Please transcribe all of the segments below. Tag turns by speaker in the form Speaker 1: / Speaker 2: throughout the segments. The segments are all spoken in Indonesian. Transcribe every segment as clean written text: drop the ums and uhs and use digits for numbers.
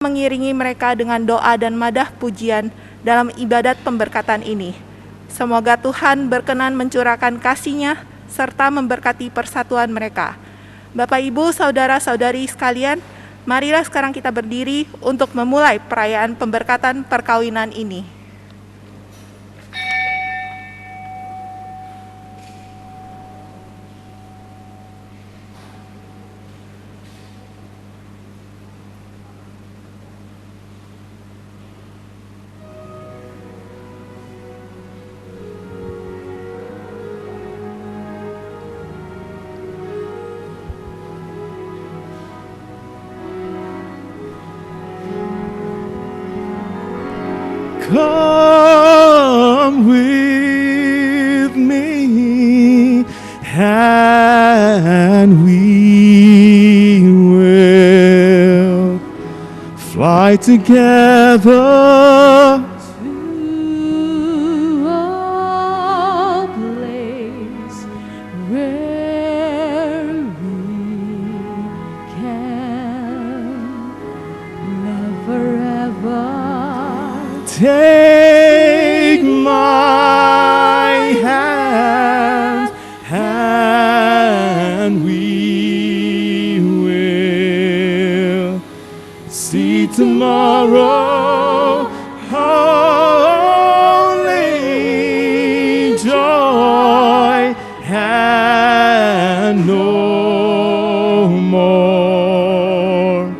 Speaker 1: mengiringi mereka dengan doa dan madah pujian dalam ibadat pemberkatan ini. Semoga Tuhan berkenan mencurahkan kasih-Nya serta memberkati persatuan mereka. Bapak, Ibu, Saudara-saudari sekalian, marilah sekarang kita berdiri untuk memulai perayaan pemberkatan perkawinan ini.
Speaker 2: Come with me, and we will fly together
Speaker 3: to a place where we can never ever
Speaker 2: take my hand, and we will see tomorrow. Only joy and no more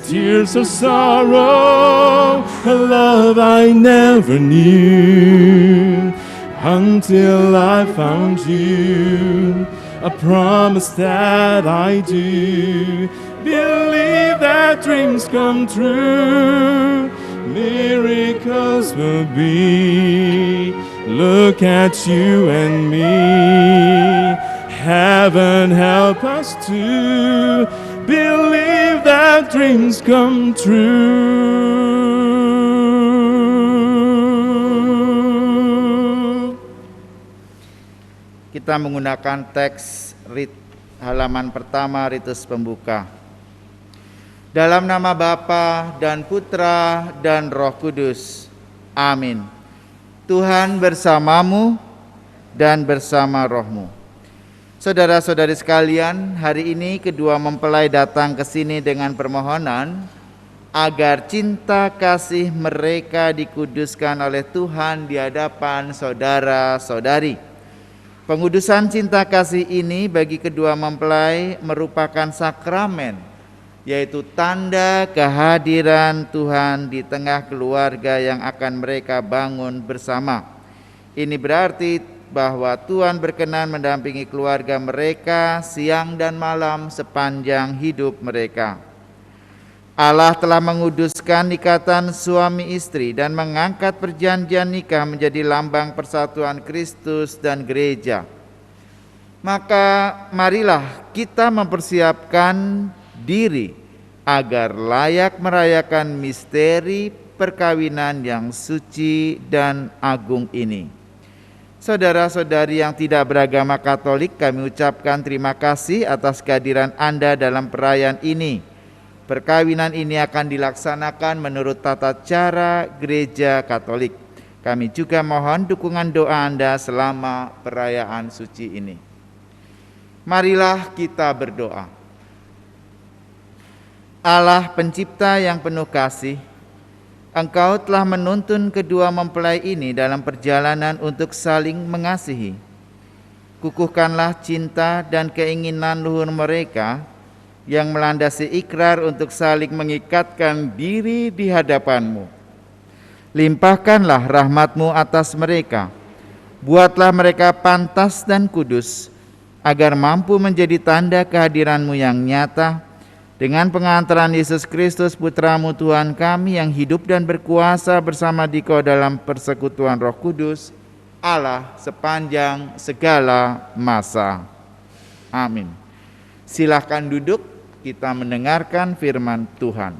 Speaker 2: tears of sorrow. A love I never knew until I found you. A promise that I do believe that dreams come true. Miracles will be. Look at you and me. Heaven help us to believe that dreams come true.
Speaker 4: Kita menggunakan teks halaman pertama ritus pembuka. Dalam nama Bapa dan Putra dan Roh Kudus. Amin. Tuhan bersamamu dan bersama rohmu. Saudara-saudari sekalian, hari ini kedua mempelai datang ke sini dengan permohonan agar cinta kasih mereka dikuduskan oleh Tuhan di hadapan saudara-saudari. Pengudusan cinta kasih ini bagi kedua mempelai merupakan sakramen, yaitu tanda kehadiran Tuhan di tengah keluarga yang akan mereka bangun bersama. Ini berarti bahwa Tuhan berkenan mendampingi keluarga mereka siang dan malam sepanjang hidup mereka. Allah telah menguduskan ikatan suami istri dan mengangkat perjanjian nikah menjadi lambang persatuan Kristus dan gereja. Maka marilah kita mempersiapkan diri agar layak merayakan misteri perkawinan yang suci dan agung ini. Saudara-saudari yang tidak beragama Katolik, kami ucapkan terima kasih atas kehadiran Anda dalam perayaan ini. Perkawinan ini akan dilaksanakan menurut tata cara Gereja Katolik. Kami juga mohon dukungan doa Anda selama perayaan suci ini. Marilah kita berdoa. Allah Pencipta yang penuh kasih, Engkau telah menuntun kedua mempelai ini dalam perjalanan untuk saling mengasihi. Kukuhkanlah cinta dan keinginan luhur mereka yang melandasi ikrar untuk saling mengikatkan diri di hadapan-Mu. Limpahkanlah rahmat-Mu atas mereka. Buatlah mereka pantas dan kudus, agar mampu menjadi tanda kehadiran-Mu yang nyata, dengan pengantaran Yesus Kristus Putra-Mu Tuhan kami yang hidup dan berkuasa bersama Dikau dalam persekutuan Roh Kudus, Allah sepanjang segala masa. Amin. Silahkan duduk, kita mendengarkan firman Tuhan.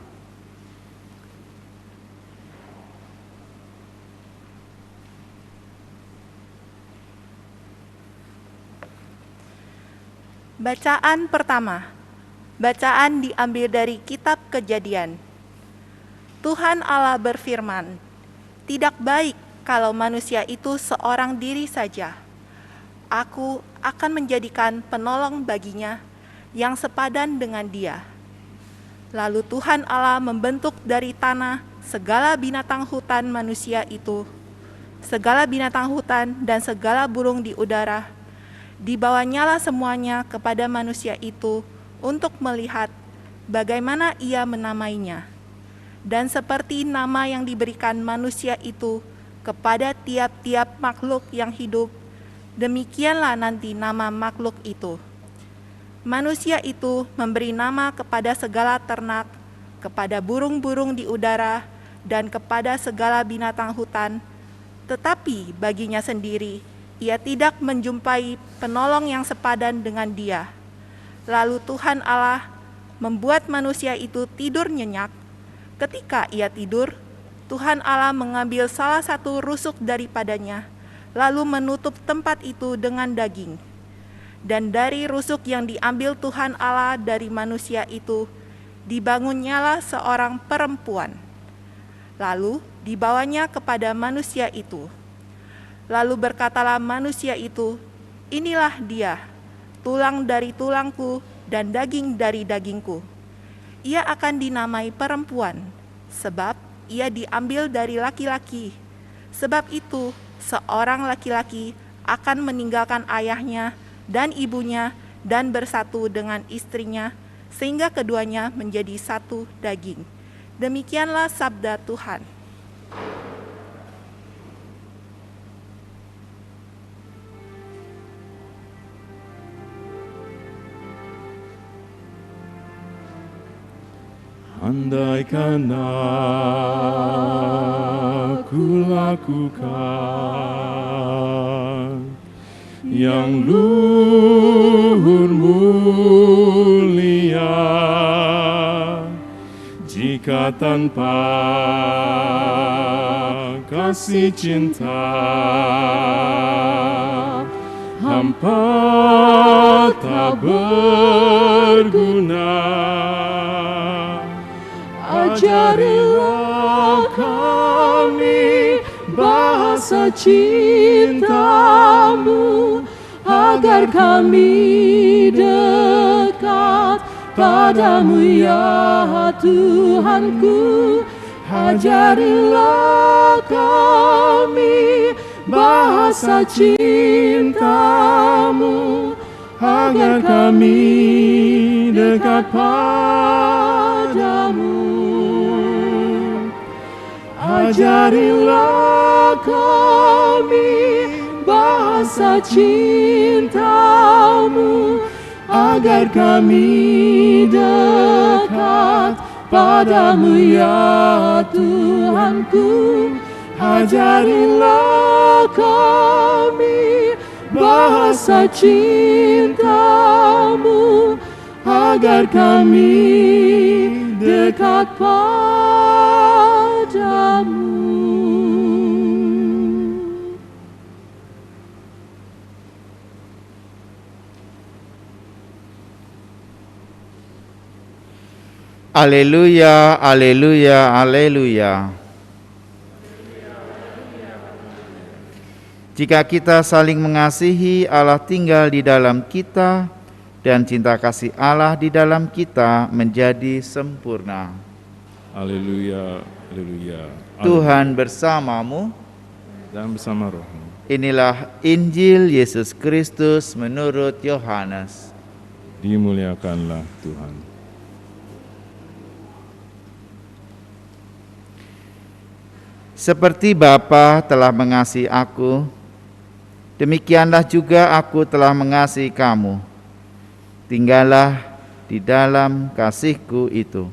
Speaker 1: Bacaan pertama. Bacaan diambil dari Kitab Kejadian. Tuhan Allah berfirman, "Tidak baik kalau manusia itu seorang diri saja. Aku akan menjadikan penolong baginya yang sepadan dengan dia." Lalu Tuhan Allah membentuk dari tanah segala binatang hutan manusia itu, segala binatang hutan dan segala burung di udara. Dibawanyalah semuanya kepada manusia itu untuk melihat bagaimana ia menamainya. Dan seperti nama yang diberikan manusia itu kepada tiap-tiap makhluk yang hidup, demikianlah nanti nama makhluk itu. Manusia itu memberi nama kepada segala ternak, kepada burung-burung di udara, dan kepada segala binatang hutan, tetapi baginya sendiri ia tidak menjumpai penolong yang sepadan dengan dia. Lalu Tuhan Allah membuat manusia itu tidur nyenyak. Ketika ia tidur, Tuhan Allah mengambil salah satu rusuk daripadanya, lalu menutup tempat itu dengan daging. Dan dari rusuk yang diambil Tuhan Allah dari manusia itu, dibangunnyalah seorang perempuan. Lalu dibawanya kepada manusia itu. Lalu berkatalah manusia itu, "Inilah dia, tulang dari tulangku dan daging dari dagingku. Ia akan dinamai perempuan, sebab ia diambil dari laki-laki. Sebab itu, seorang laki-laki akan meninggalkan ayahnya dan ibunya dan bersatu dengan istrinya, sehingga keduanya menjadi satu daging." Demikianlah sabda Tuhan.
Speaker 2: Andaikan aku lakukan yang luhur mulia, jika tanpa kasih cinta hampa tak berguna. Ajarilah kami bahasa cinta-Mu, agar kami dekat padamu ya Tuhanku. Ajarilah kami bahasa cinta-Mu, agar kami dekat padamu. Ajarilah kami bahasa cinta-Mu, agar kami dekat padamu ya Tuhanku. Ajarilah kami bahasa cinta-Mu, agar kami dekat padamu.
Speaker 4: Haleluya, haleluya, haleluya. Jika kita saling mengasihi, Allah tinggal di dalam kita, dan cinta kasih Allah di dalam kita menjadi sempurna.
Speaker 2: Haleluya, haleluya.
Speaker 4: Tuhan bersamamu.
Speaker 2: Dan bersama rohmu.
Speaker 4: Inilah Injil Yesus Kristus menurut Yohanes.
Speaker 2: Dimuliakanlah Tuhan.
Speaker 4: Seperti Bapa telah mengasihi aku, demikianlah juga aku telah mengasihi kamu. Tinggallah di dalam kasih-Ku itu.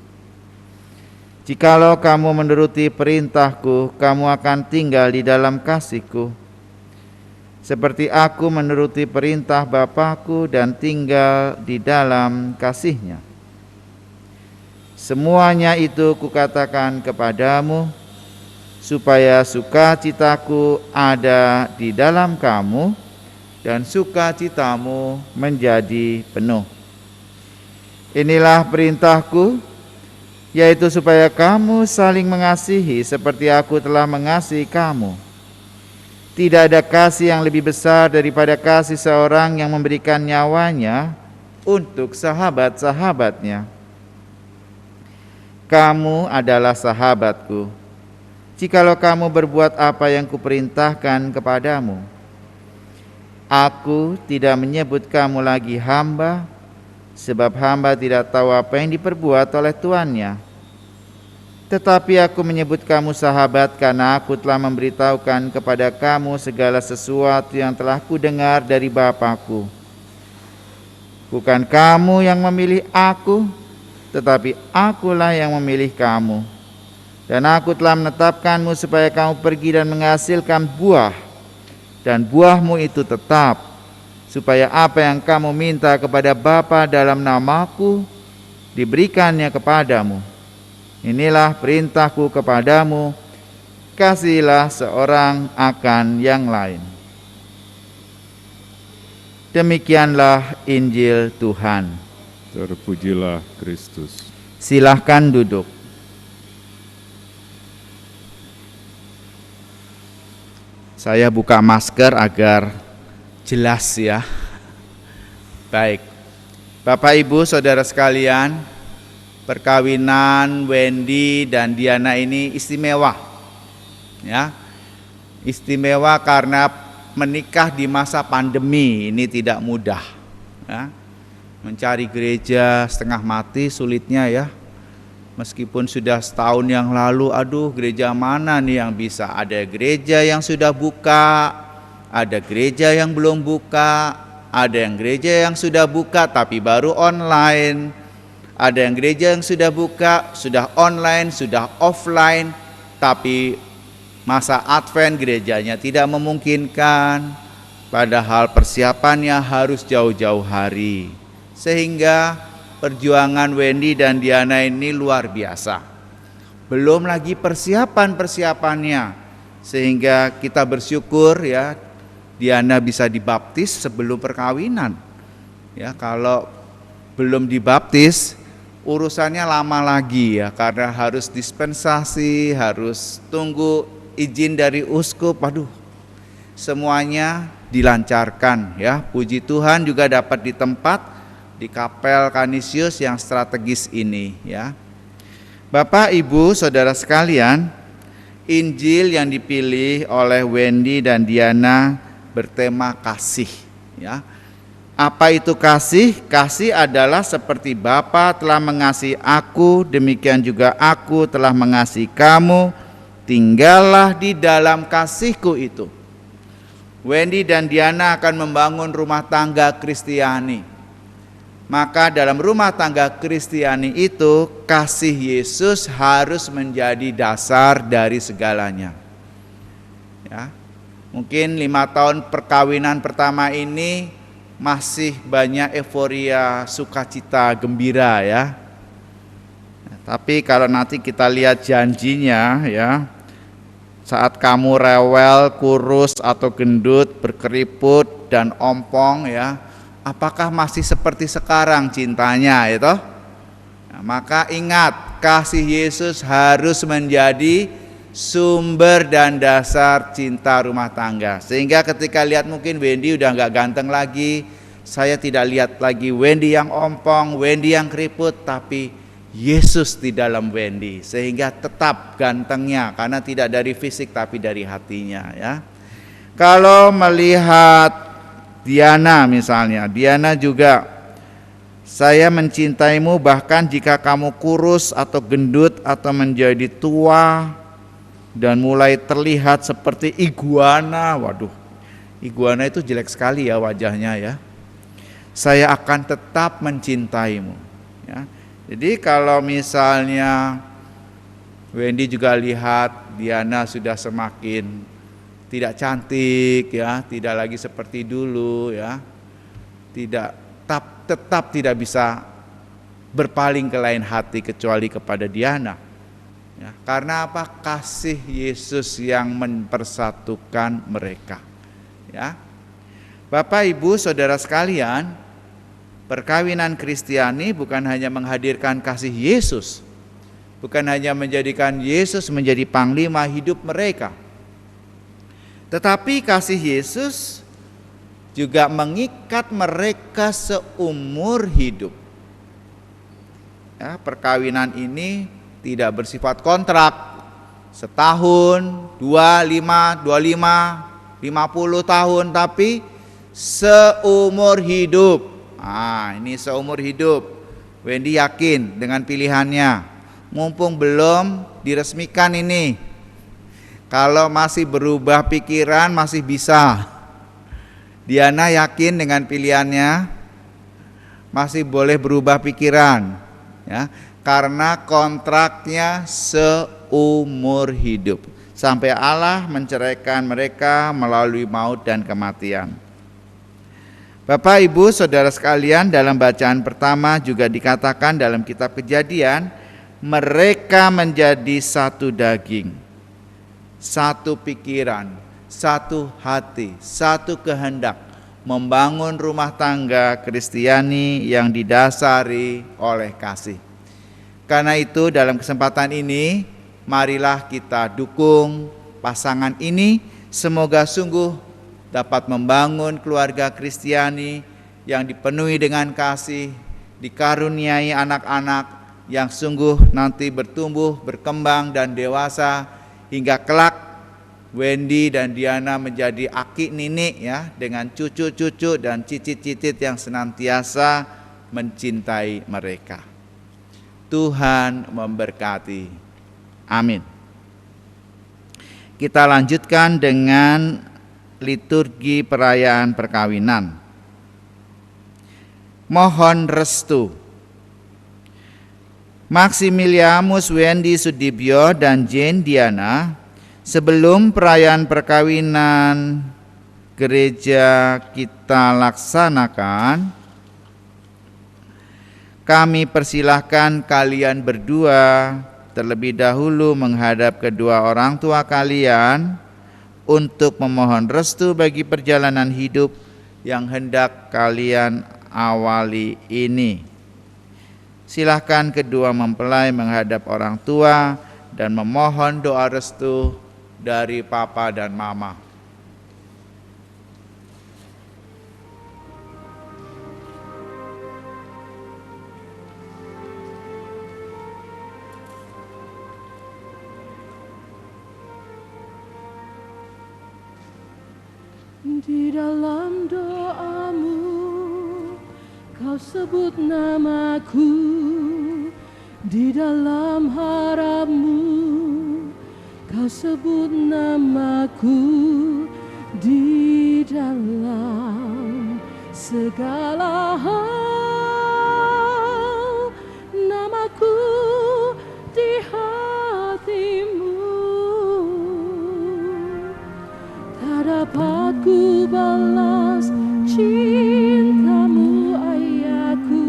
Speaker 4: Jikalau kamu menuruti perintah-Ku, kamu akan tinggal di dalam kasih-Ku. Seperti aku menuruti perintah Bapa-Ku dan tinggal di dalam kasih-Nya. Semuanya itu kukatakan kepadamu, supaya sukacitaku ada di dalam kamu, dan sukacitamu menjadi penuh. Inilah perintahku, yaitu supaya kamu saling mengasihi seperti aku telah mengasihi kamu. Tidak ada kasih yang lebih besar daripada kasih seorang yang memberikan nyawanya untuk sahabat-sahabatnya. Kamu adalah sahabatku, jikalau kamu berbuat apa yang kuperintahkan kepadamu. Aku tidak menyebut kamu lagi hamba, sebab hamba tidak tahu apa yang diperbuat oleh tuannya. Tetapi aku menyebut kamu sahabat karena aku telah memberitahukan kepada kamu segala sesuatu yang telah kudengar dari Bapa-Ku. Bukan kamu yang memilih aku, tetapi akulah yang memilih kamu. Dan aku telah menetapkanmu supaya kamu pergi dan menghasilkan buah, dan buahmu itu tetap, supaya apa yang kamu minta kepada Bapa dalam namaku, diberikannya kepadamu. Inilah perintahku kepadamu, kasihilah seorang akan yang lain. Demikianlah Injil Tuhan.
Speaker 2: Terpujilah Kristus.
Speaker 4: Silahkan duduk. Saya buka masker agar jelas ya. Baik, Bapak Ibu Saudara sekalian, perkawinan Wendy dan Diana ini istimewa. Ya. Istimewa karena menikah di masa pandemi ini tidak mudah. Ya. Mencari gereja setengah mati sulitnya ya. Meskipun sudah setahun yang lalu, aduh gereja mana nih yang bisa? Ada gereja yang sudah buka, ada gereja yang belum buka, ada yang gereja yang sudah buka tapi baru online, ada yang gereja yang sudah buka, sudah online, sudah offline, tapi masa Advent gerejanya tidak memungkinkan, padahal persiapannya harus jauh-jauh hari. Sehingga perjuangan Wendy dan Diana ini luar biasa. Belum lagi persiapan-persiapannya, sehingga kita bersyukur ya Diana bisa dibaptis sebelum perkawinan. Ya, kalau belum dibaptis urusannya lama lagi ya, karena harus dispensasi, harus tunggu izin dari uskup. Aduh, semuanya dilancarkan ya. Puji Tuhan juga dapat di tempat di Kapel Canisius yang strategis ini ya. Bapak, Ibu, Saudara sekalian, Injil yang dipilih oleh Wendy dan Diana bertema kasih ya. Apa itu kasih? Kasih adalah seperti Bapa telah mengasihi aku, demikian juga aku telah mengasihi kamu. Tinggallah di dalam kasihku itu. Wendy dan Diana akan membangun rumah tangga Kristiani. Maka dalam rumah tangga Kristiani itu kasih Yesus harus menjadi dasar dari segalanya. Ya, mungkin 5 tahun perkawinan pertama ini masih banyak euforia, sukacita, gembira ya. Tapi kalau nanti kita lihat janjinya ya, saat kamu rewel, kurus atau gendut, berkeriput dan ompong ya, apakah masih seperti sekarang cintanya itu? Nah, maka ingat, kasih Yesus harus menjadi sumber dan dasar cinta rumah tangga. Sehingga ketika lihat mungkin Wendy udah gak ganteng lagi, saya tidak lihat lagi Wendy yang ompong, Wendy yang keriput, tapi Yesus di dalam Wendy. Sehingga tetap gantengnya, karena tidak dari fisik tapi dari hatinya ya. Kalau melihat Diana misalnya, Diana juga, saya mencintaimu bahkan jika kamu kurus atau gendut atau menjadi tua dan mulai terlihat seperti iguana. Waduh, iguana itu jelek sekali ya wajahnya ya. Saya akan tetap mencintaimu ya. Jadi kalau misalnya Wendy juga lihat Diana sudah semakin tidak cantik ya, tidak lagi seperti dulu ya, tetap tidak bisa berpaling ke lain hati kecuali kepada Diana ya. Karena apa? Kasih Yesus yang mempersatukan mereka ya. Bapak, Ibu, Saudara sekalian, perkawinan Kristiani bukan hanya menghadirkan kasih Yesus, bukan hanya menjadikan Yesus menjadi panglima hidup mereka, tetapi kasih Yesus juga mengikat mereka seumur hidup. Ya, perkawinan ini tidak bersifat kontrak, setahun, 25, 50 tahun, tapi seumur hidup. Ini seumur hidup. Wendy yakin dengan pilihannya. Mumpung belum diresmikan ini, kalau masih berubah pikiran masih bisa. Diana yakin dengan pilihannya, masih boleh berubah pikiran, ya, karena kontraknya seumur hidup sampai Allah menceraikan mereka melalui maut dan kematian. Bapak, Ibu, Saudara sekalian, dalam bacaan pertama juga dikatakan dalam kitab Kejadian, mereka menjadi satu daging, satu pikiran, satu hati, satu kehendak membangun rumah tangga Kristiani yang didasari oleh kasih. Karena itu dalam kesempatan ini, marilah kita dukung pasangan ini, semoga sungguh dapat membangun keluarga Kristiani yang dipenuhi dengan kasih, dikaruniai anak-anak yang sungguh nanti bertumbuh, berkembang dan dewasa hingga kelak Wendy dan Diana menjadi aki ninik, ya, dengan cucu-cucu dan cicit-cicit yang senantiasa mencintai mereka. Tuhan memberkati. Amin. Kita lanjutkan dengan liturgi perayaan perkawinan. Mohon restu. Maximiliamus Wendy Sudibyo dan Jane Diana, sebelum perayaan perkawinan gereja kita laksanakan, kami persilahkan kalian berdua terlebih dahulu menghadap kedua orang tua kalian untuk memohon restu bagi perjalanan hidup yang hendak kalian awali ini. Silahkan kedua mempelai menghadap orang tua dan memohon doa restu dari Papa dan Mama.
Speaker 3: Di dalam doamu kau sebut namaku, di dalam harapmu kau sebut namaku, di dalam segala hal namaku di hatimu. Tak dapat ku balas cintamu ayahku,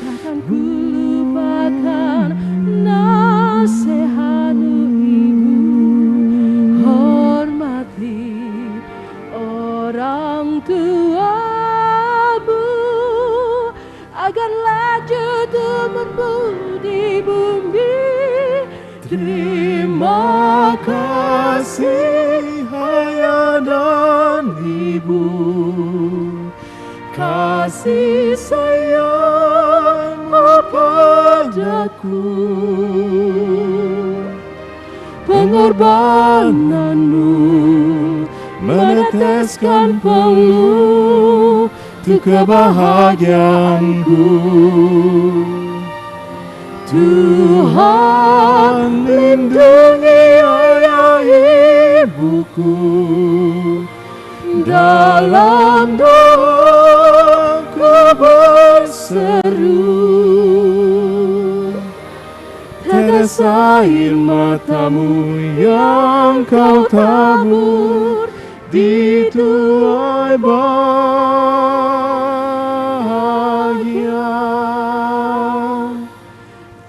Speaker 3: takkan ku lupakan nasihatmu ibu. Hormati orang tuamu agar lanjut umurmu di bumi. Terima kasih ayah dan ibu, kasih sayang padaku, pengorbananmu meneteskan peluh untuk kebahagiaanku. Tuhan lindungi ayah ibuku, dalam doaku berseru. Tetes air matamu yang kau tabur di tuai bahagia.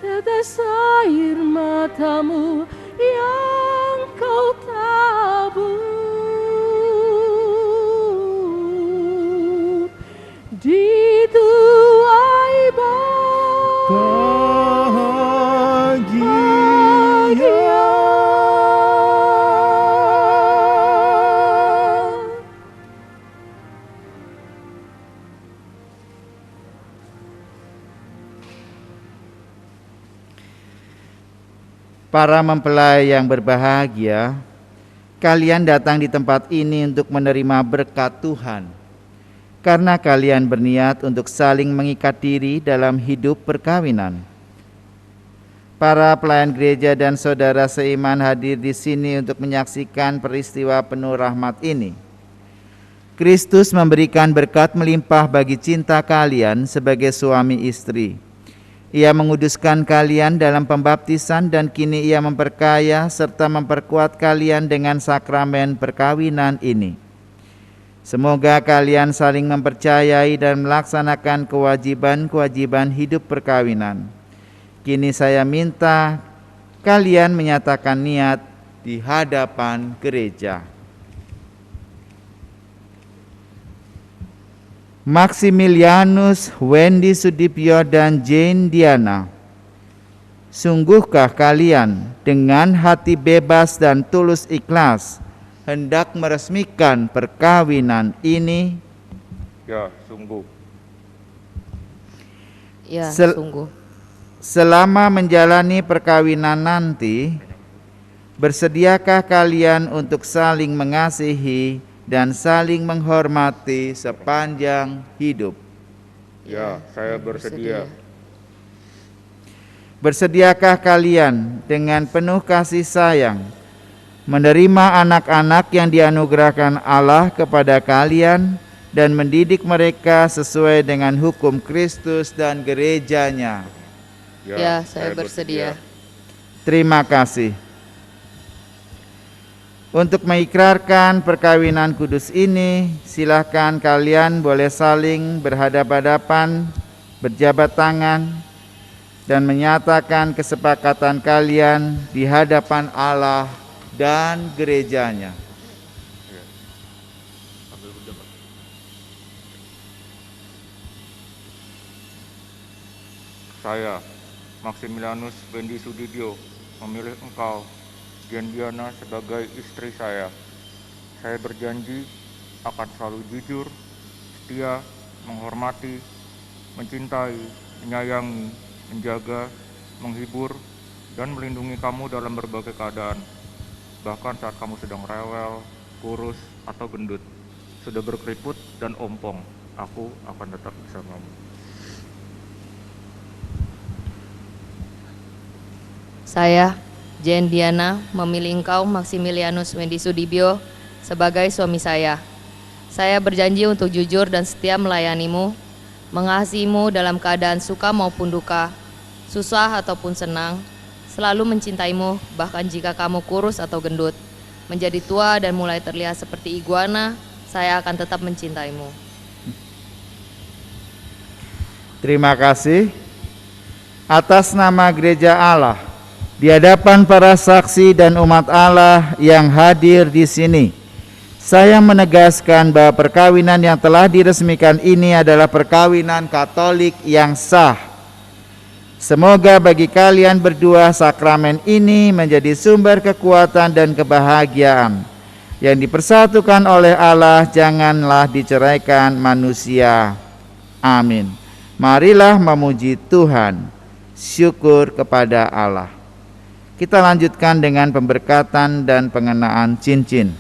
Speaker 3: Tetes air matamu yang kau tabur di tuai bahagia.
Speaker 4: Para mempelai yang berbahagia, kalian datang di tempat ini untuk menerima berkat Tuhan, karena kalian berniat untuk saling mengikat diri dalam hidup perkawinan. Para pelayan gereja dan saudara seiman hadir di sini untuk menyaksikan peristiwa penuh rahmat ini. Kristus memberikan berkat melimpah bagi cinta kalian sebagai suami istri. Ia menguduskan kalian dalam pembaptisan dan kini Ia memperkaya serta memperkuat kalian dengan sakramen perkawinan ini. Semoga kalian saling mempercayai dan melaksanakan kewajiban-kewajiban hidup perkawinan. Kini saya minta kalian menyatakan niat di hadapan gereja. Maximilianus Wendy Sudipyo dan Jane Diana, sungguhkah kalian dengan hati bebas dan tulus ikhlas hendak meresmikan perkawinan ini?
Speaker 2: Ya, sungguh.
Speaker 3: Ya,
Speaker 4: Sel-
Speaker 3: sungguh.
Speaker 4: Selama menjalani perkawinan nanti, bersediakah kalian untuk saling mengasihi dan saling menghormati sepanjang hidup?
Speaker 2: Ya, saya bersedia.
Speaker 4: Bersediakah kalian dengan penuh kasih sayang menerima anak-anak yang dianugerahkan Allah kepada kalian dan mendidik mereka sesuai dengan hukum Kristus dan gerejanya?
Speaker 3: Ya, saya bersedia.
Speaker 4: Terima kasih. Untuk mengikrarkan perkawinan kudus ini, silahkan kalian boleh saling berhadap-hadapan, berjabat tangan, dan menyatakan kesepakatan kalian di hadapan Allah dan gerejanya.
Speaker 2: Saya, Maximilianus Wendy Sudipyo, memilih engkau, Jane Diana, sebagai istri saya. Saya berjanji akan selalu jujur, setia, menghormati, mencintai, menyayangi, menjaga, menghibur, dan melindungi kamu dalam berbagai keadaan. Bahkan saat kamu sedang rewel, kurus, atau gendut, sudah berkeriput dan ompong, aku akan tetap bersamamu.
Speaker 3: Saya, Jane Diana, memilih engkau, Maximilianus Wendy Sudipyo, sebagai suami saya. Saya berjanji untuk jujur dan setia melayanimu, mengasihimu dalam keadaan suka maupun duka, susah ataupun senang, selalu mencintaimu bahkan jika kamu kurus atau gendut. Menjadi tua dan mulai terlihat seperti iguana, saya akan tetap mencintaimu.
Speaker 4: Terima kasih. Atas nama Gereja Allah, di hadapan para saksi dan umat Allah yang hadir di sini, saya menegaskan bahwa perkawinan yang telah diresmikan ini adalah perkawinan Katolik yang sah. Semoga bagi kalian berdua sakramen ini menjadi sumber kekuatan dan kebahagiaan. Yang dipersatukan oleh Allah janganlah diceraikan manusia. Amin. Marilah memuji Tuhan. Syukur kepada Allah. Kita lanjutkan dengan pemberkatan dan pengenaan cincin.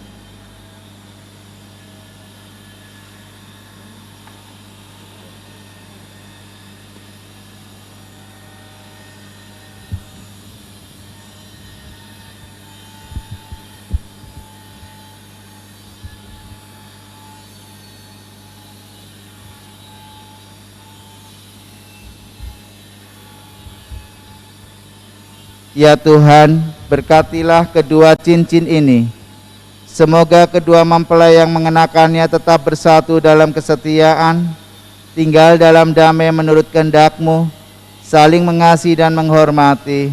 Speaker 4: Ya Tuhan, berkatilah kedua cincin ini. Semoga kedua mempelai yang mengenakannya tetap bersatu dalam kesetiaan, tinggal dalam damai menurut kehendak-Mu, saling mengasihi dan menghormati.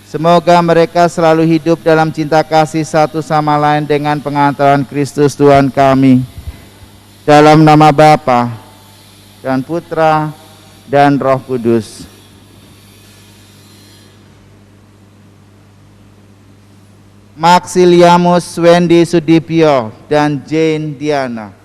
Speaker 4: Semoga mereka selalu hidup dalam cinta kasih satu sama lain dengan pengantaran Kristus Tuhan kami. Dalam nama Bapa dan Putra dan Roh Kudus. Maximilianus Wendy Sudipyo dan Jane Diana.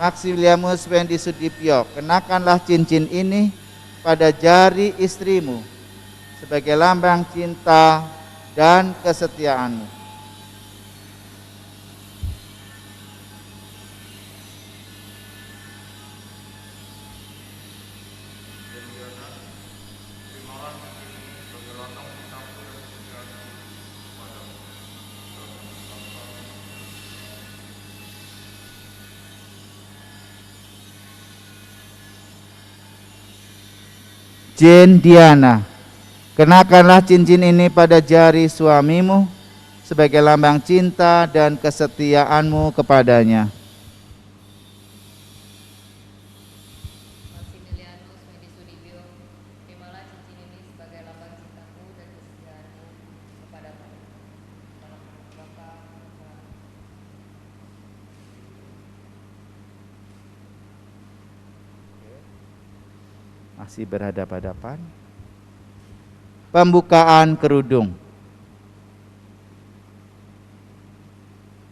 Speaker 4: Maximilianus Wendy Sudibyo, kenakanlah cincin ini pada jari istrimu sebagai lambang cinta dan kesetiaanmu. Jane Diana, kenakanlah cincin ini pada jari suamimu sebagai lambang cinta dan kesetiaanmu kepadanya.
Speaker 3: Maximilianus Wendy Sudibyo, terimalah cincin ini sebagai lambang cintaku dan kesetiaanmu kepadaku. Dalam nama Bapa,
Speaker 4: Masih berhadapan-hadapan. Pembukaan kerudung.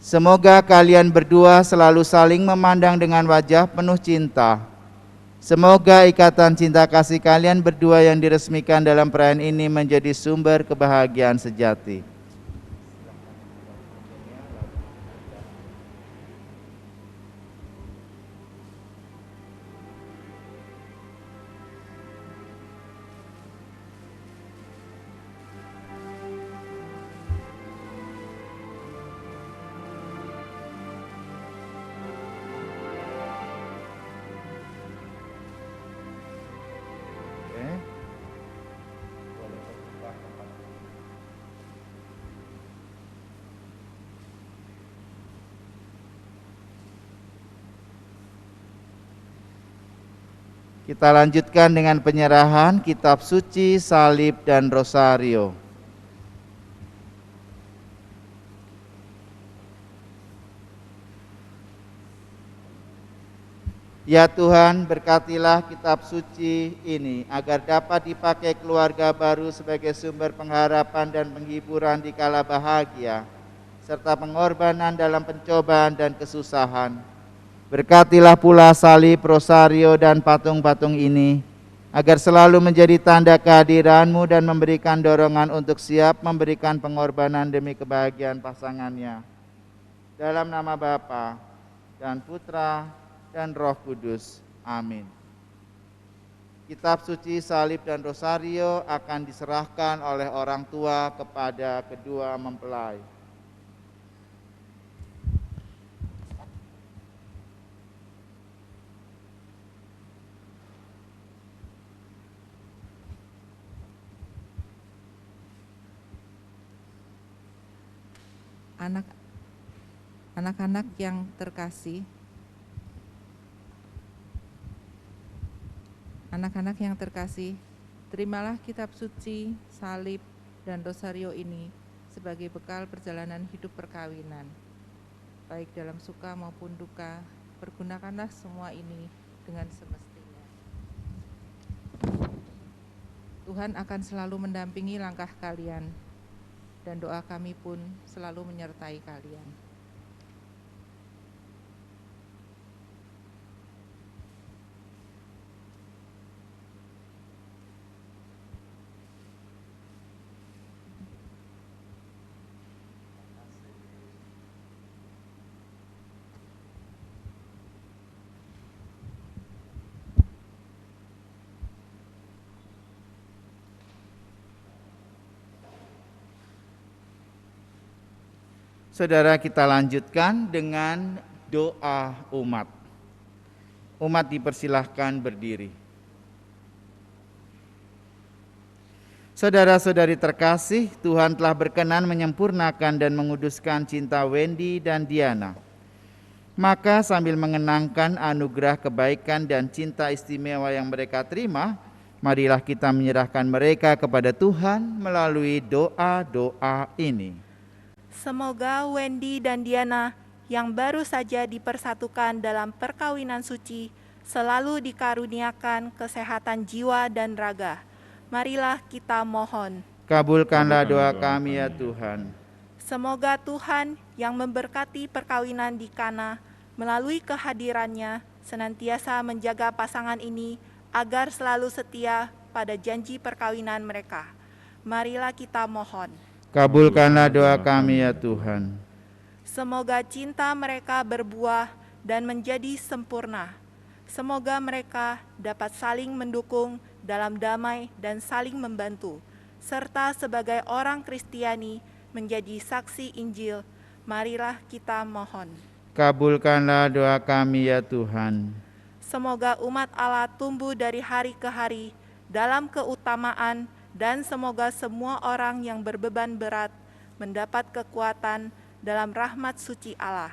Speaker 4: Semoga kalian berdua selalu saling memandang dengan wajah penuh cinta. Semoga ikatan cinta kasih kalian berdua yang diresmikan dalam perayaan ini menjadi sumber kebahagiaan sejati. Kita lanjutkan dengan penyerahan kitab suci, salib, dan rosario. Ya Tuhan, berkatilah kitab suci ini agar dapat dipakai keluarga baru sebagai sumber pengharapan dan penghiburan di kala bahagia, serta pengorbanan dalam pencobaan dan kesusahan. Berkatilah pula salib, rosario, dan patung-patung ini, agar selalu menjadi tanda kehadiran-Mu dan memberikan dorongan untuk siap memberikan pengorbanan demi kebahagiaan pasangannya. Dalam nama Bapa dan Putra dan Roh Kudus. Amin. Kitab suci, salib, dan rosario akan diserahkan oleh orang tua kepada kedua mempelai.
Speaker 5: Anak-anak yang terkasih, terimalah kitab suci, salib, dan rosario ini sebagai bekal perjalanan hidup perkawinan. Baik dalam suka maupun duka, pergunakanlah semua ini dengan semestinya. Tuhan akan selalu mendampingi langkah kalian, dan doa kami pun selalu menyertai kalian.
Speaker 4: Saudara, kita lanjutkan dengan doa umat. Umat dipersilahkan berdiri. Saudara-saudari terkasih, Tuhan telah berkenan menyempurnakan dan menguduskan cinta Wendy dan Diana. Maka sambil mengenangkan anugerah kebaikan dan cinta istimewa yang mereka terima, marilah kita menyerahkan mereka kepada Tuhan melalui doa-doa ini.
Speaker 1: Semoga Wendy dan Diana yang baru saja dipersatukan dalam perkawinan suci selalu dikaruniakan kesehatan jiwa dan raga. Marilah kita mohon.
Speaker 4: Kabulkanlah doa kami ya Tuhan.
Speaker 1: Semoga Tuhan yang memberkati perkawinan di Kana Melalui kehadirannya, senantiasa menjaga pasangan ini agar selalu setia pada janji perkawinan mereka. Marilah kita mohon.
Speaker 4: Kabulkanlah doa kami ya Tuhan.
Speaker 1: Semoga cinta mereka berbuah dan menjadi sempurna. Semoga mereka dapat saling mendukung dalam damai dan saling membantu, serta sebagai orang Kristiani menjadi saksi Injil. Marilah kita mohon.
Speaker 4: Kabulkanlah doa kami ya Tuhan.
Speaker 1: Semoga umat Allah tumbuh dari hari ke hari dalam keutamaan, dan semoga semua orang yang berbeban berat mendapat kekuatan dalam rahmat suci Allah.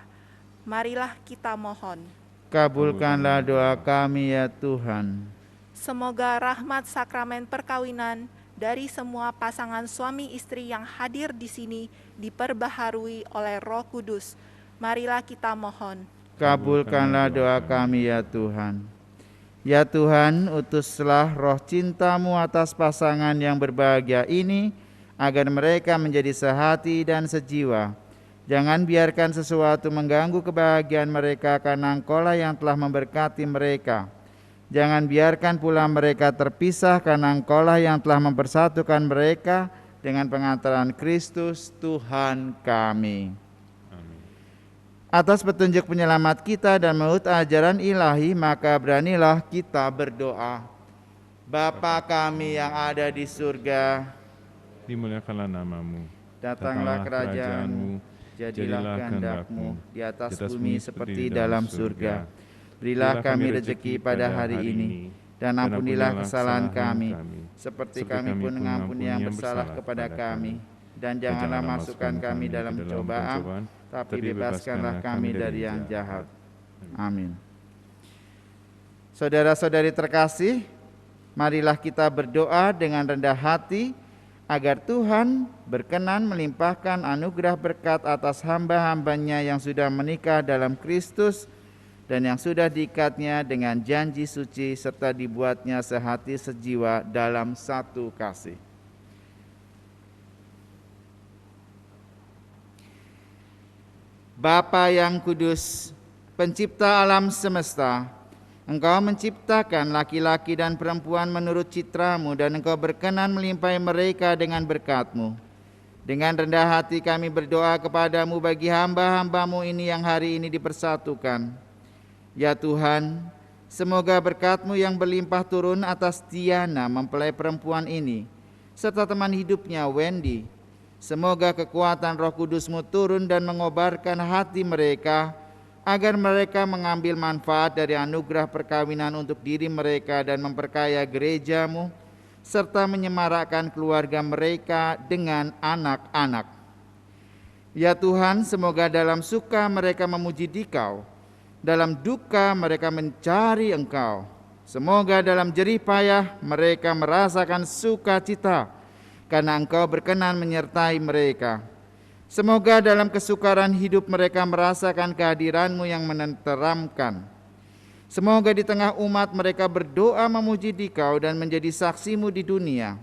Speaker 1: Marilah kita mohon.
Speaker 4: Kabulkanlah doa kami ya Tuhan.
Speaker 1: Semoga rahmat sakramen perkawinan dari semua pasangan suami istri yang hadir di sini diperbaharui oleh Roh Kudus. Marilah kita mohon.
Speaker 4: Kabulkanlah doa kami ya Tuhan. Ya Tuhan, utuslah roh cinta-Mu atas pasangan yang berbahagia ini, agar mereka menjadi sehati dan sejiwa. Jangan biarkan sesuatu mengganggu kebahagiaan mereka, karena Engkau-lah yang telah memberkati mereka. Jangan biarkan pula mereka terpisah, karena Engkau-lah yang telah mempersatukan mereka dengan pengantaran Kristus Tuhan kami. Atas petunjuk penyelamat kita dan menurut ajaran ilahi, maka beranilah kita berdoa. Bapa kami yang ada di surga,
Speaker 6: dimuliakanlah nama-Mu.
Speaker 4: datanglah kerajaan-Mu, jadilah kehendak-Mu di atas bumi seperti dalam surga. Berilah kami rezeki pada hari ini, dan ampunilah kesalahan kami, seperti kami pun mengampuni yang bersalah kepada kami. Dan janganlah masukkan kami dalam cobaan, tapi bebaskanlah kami dari yang jahat. Amin. Saudara-saudari terkasih, marilah kita berdoa dengan rendah hati agar Tuhan berkenan melimpahkan anugerah berkat atas hamba-hambanya yang sudah menikah dalam Kristus dan yang sudah diikatnya dengan janji suci serta dibuatnya sehati sejiwa dalam satu kasih. Bapa yang kudus, pencipta alam semesta, Engkau menciptakan laki-laki dan perempuan menurut citra-Mu, dan Engkau berkenan melimpahi mereka dengan berkat-Mu. Dengan rendah hati kami berdoa kepadamu bagi hamba-hamba-Mu ini yang hari ini dipersatukan. Ya Tuhan, semoga berkat-Mu yang berlimpah turun atas Diana mempelai perempuan ini, serta teman hidupnya Wendy. Semoga kekuatan Roh Kudus-Mu turun dan mengobarkan hati mereka, agar mereka mengambil manfaat dari anugerah perkawinan untuk diri mereka dan memperkaya gereja-Mu, serta menyemarakkan keluarga mereka dengan anak-anak. Ya Tuhan, semoga dalam suka mereka memuji Dikau, dalam duka mereka mencari Engkau. Semoga dalam jerih payah mereka merasakan sukacita, karena Engkau berkenan menyertai mereka. Semoga dalam kesukaran hidup mereka merasakan kehadiran-Mu yang menenteramkan. Semoga di tengah umat mereka berdoa memuji Dikau dan menjadi saksi-Mu di dunia.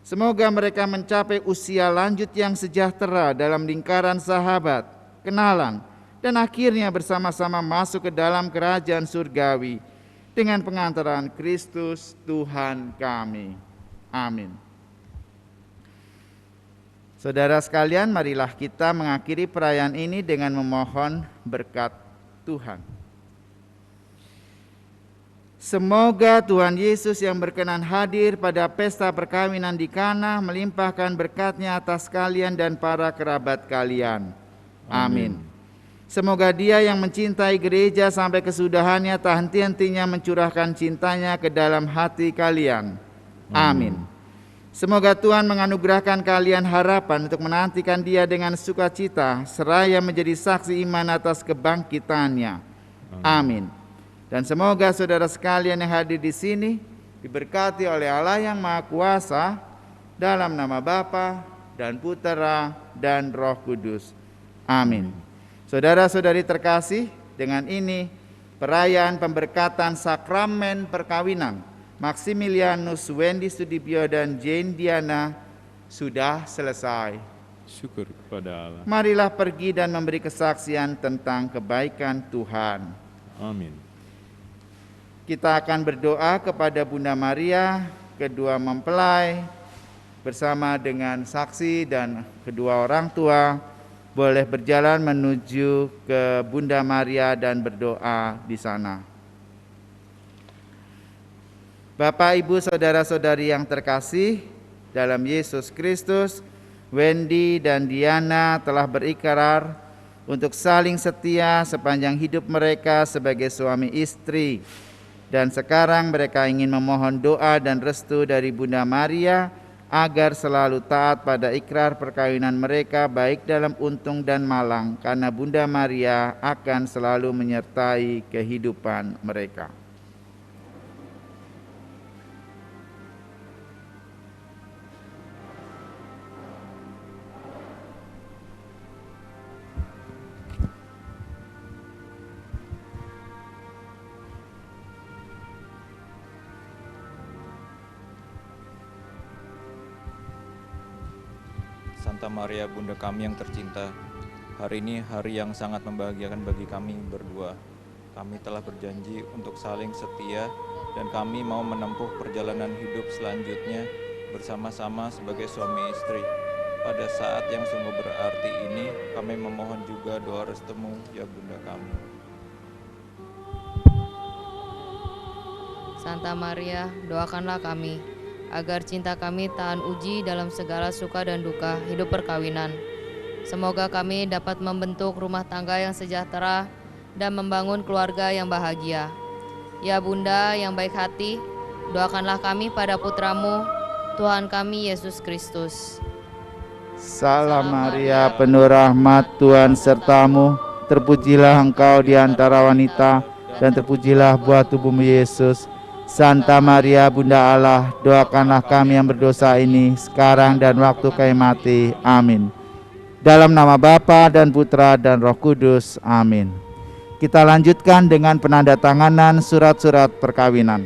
Speaker 4: Semoga mereka mencapai usia lanjut yang sejahtera dalam lingkaran sahabat, kenalan, dan akhirnya bersama-sama masuk ke dalam kerajaan surgawi dengan pengantaran Kristus Tuhan kami. Amin. Saudara sekalian, marilah kita mengakhiri perayaan ini dengan memohon berkat Tuhan. Semoga Tuhan Yesus yang berkenan hadir pada pesta perkawinan di Kana melimpahkan berkat-Nya atas kalian dan para kerabat kalian. Amin. Semoga Dia yang mencintai gereja sampai kesudahannya tak henti-hentinya mencurahkan cintanya ke dalam hati kalian. Amin. Semoga Tuhan menganugerahkan kalian harapan untuk menantikan Dia dengan sukacita, seraya menjadi saksi iman atas kebangkitannya. Amin. Dan semoga saudara sekalian yang hadir di sini diberkati oleh Allah yang Maha Kuasa, dalam nama Bapa dan Putera dan Roh Kudus. Amin. Saudara-saudari terkasih, dengan ini perayaan pemberkatan sakramen perkawinan Maximilianus Wendy Sudibyo dan Jane Diana sudah selesai.
Speaker 6: Syukur kepada Allah.
Speaker 4: Marilah pergi dan memberi kesaksian tentang kebaikan Tuhan.
Speaker 6: Amin.
Speaker 4: Kita akan berdoa kepada Bunda Maria, kedua mempelai, bersama dengan saksi dan kedua orang tua, boleh berjalan menuju ke Bunda Maria dan berdoa di sana. Bapak, Ibu, saudara-saudari yang terkasih dalam Yesus Kristus, Wendy dan Diana telah berikrar untuk saling setia sepanjang hidup mereka sebagai suami istri. Dan sekarang mereka ingin memohon doa dan restu dari Bunda Maria agar selalu taat pada ikrar perkawinan mereka baik dalam untung dan malang, karena Bunda Maria akan selalu menyertai kehidupan mereka.
Speaker 7: Santa Maria, Bunda kami yang tercinta, hari ini hari yang sangat membahagiakan bagi kami berdua. Kami telah berjanji untuk saling setia dan kami mau menempuh perjalanan hidup selanjutnya bersama-sama sebagai suami istri. Pada saat yang sungguh berarti ini, kami memohon juga doa restumu, ya Bunda kami.
Speaker 3: Santa Maria, doakanlah kami agar cinta kami tahan uji dalam segala suka dan duka hidup perkawinan. Semoga kami dapat membentuk rumah tangga yang sejahtera dan membangun keluarga yang bahagia. Ya Bunda yang baik hati, doakanlah kami pada putramu, Tuhan kami Yesus Kristus.
Speaker 4: Salam Maria, penuh rahmat, Tuhan sertamu. Terpujilah engkau di antara wanita, dan terpujilah buah tubuhmu Yesus. Santa Maria, Bunda Allah, doakanlah kami yang berdosa ini, sekarang dan waktu kami mati. Amin. Dalam nama Bapa dan Putra dan Roh Kudus. Amin. Kita lanjutkan dengan penandatanganan surat-surat perkawinan.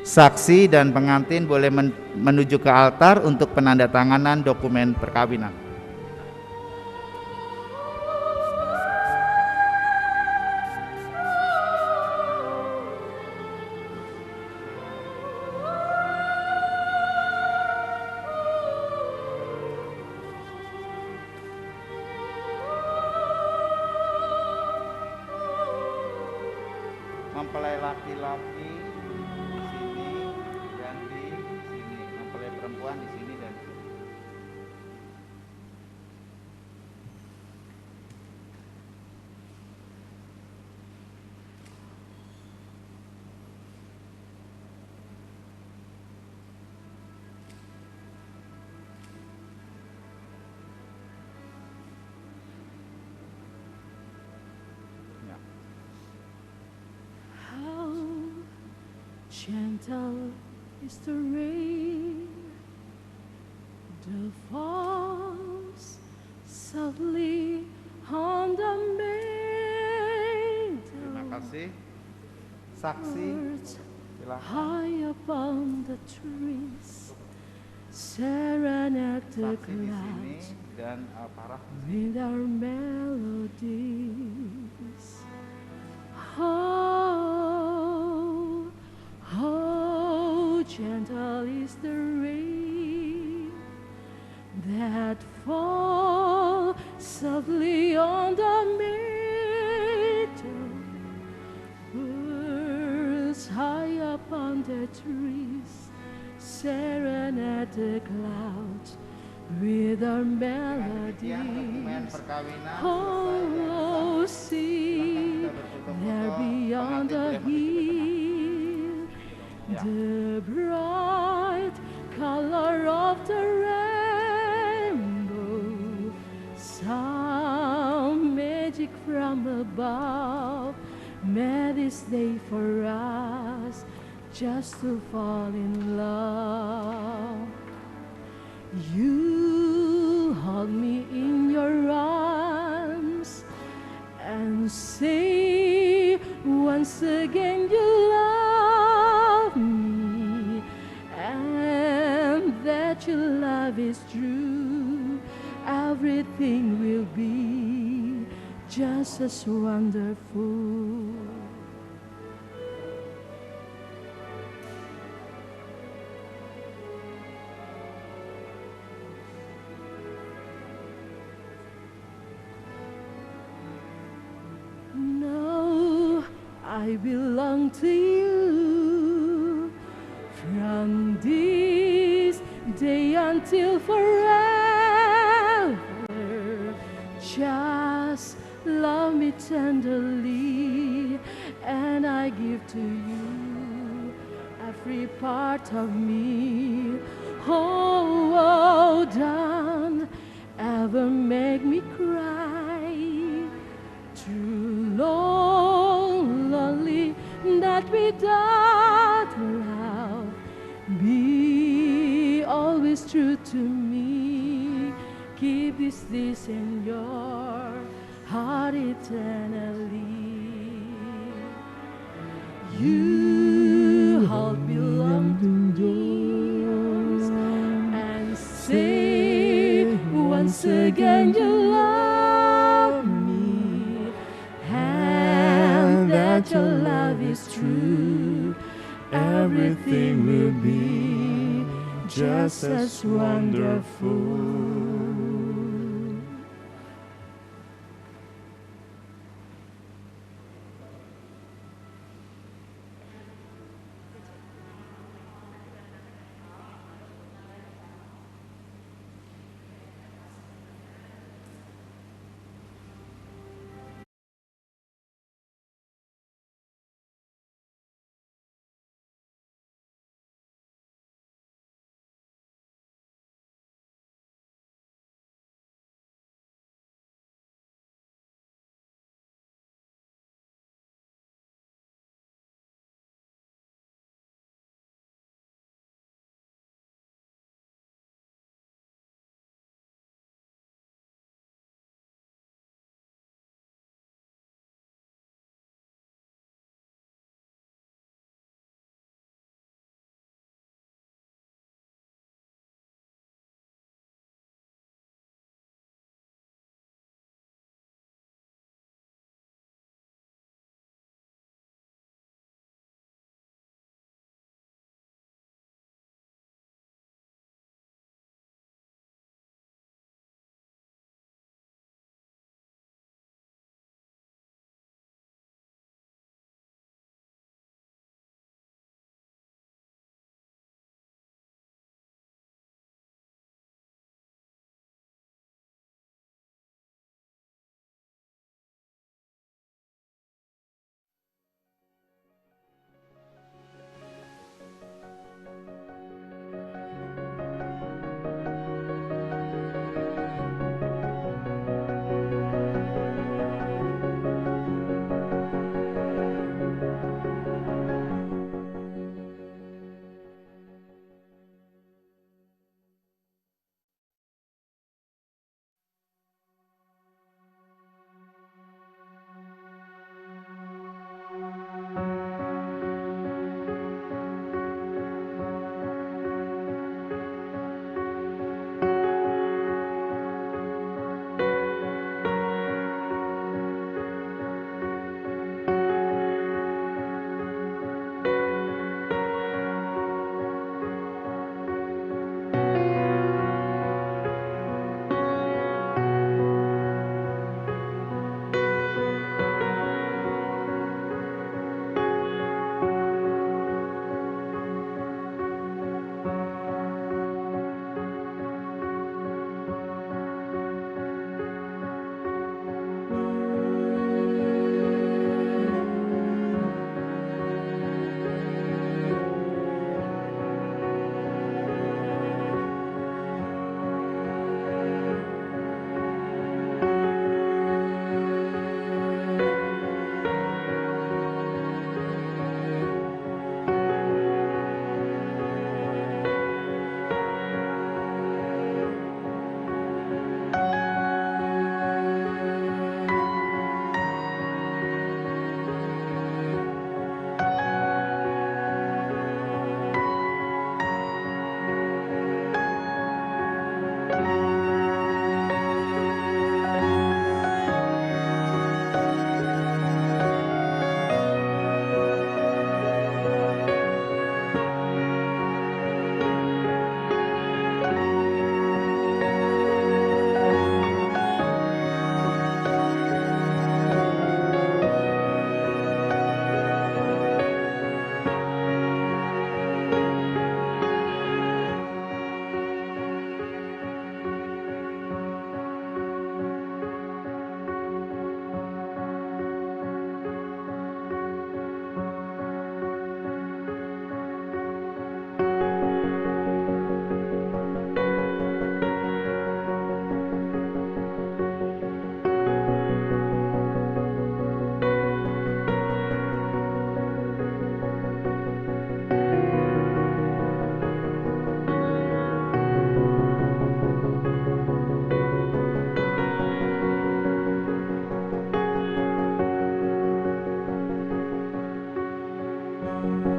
Speaker 4: Saksi dan pengantin boleh menuju ke altar untuk penandatanganan dokumen perkawinan. Mempelai laki-laki di sini dan di sini, mempelai perempuan di sini dan di sini. Ya.
Speaker 8: How gentle is the rain that falls softly on the
Speaker 4: Terima
Speaker 8: meadow,
Speaker 4: kasih. Saksi,
Speaker 8: birds
Speaker 4: silakan.
Speaker 8: high upon the trees, serenade the
Speaker 4: Saksi di sini
Speaker 8: clouds
Speaker 4: dan Farah.
Speaker 8: with our melodies. Oh, how gentle is the rain that falls softly on the meadow, birds high upon the trees, serenade the clouds with our
Speaker 4: Demikian dokumen
Speaker 8: melodies.
Speaker 4: perkawinan
Speaker 8: Oh,
Speaker 4: selesai.
Speaker 8: see there beyond the hill, the bright color of the rainbow, some magic from above made this day for us just to fall in love. You hold me in your arms and say once again you love me, and that your love is true. Everything will be just as wonderful. No, I belong to you from this day until forever. Just love me tenderly, and I give to you every part of me. Oh, don't ever make me cry. Too long, lonely, not without love. Be always true to me. Keep this in your heart eternally. You hold belong to me, and say once again you love me, and that your love is true. Everything will be just as wonderful.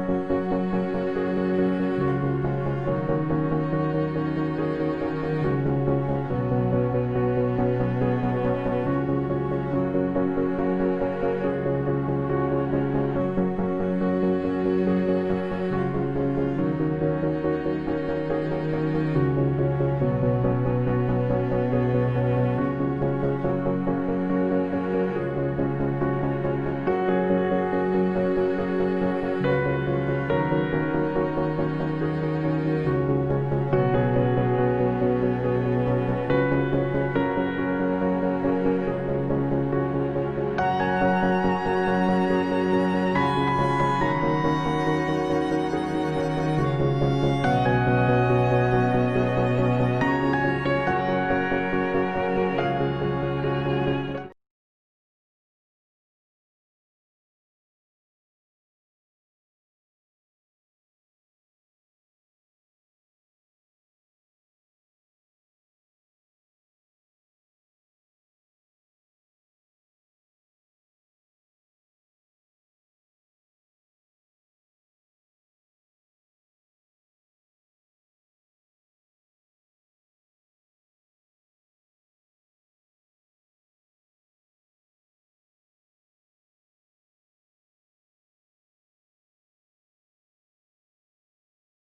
Speaker 8: Tuhan.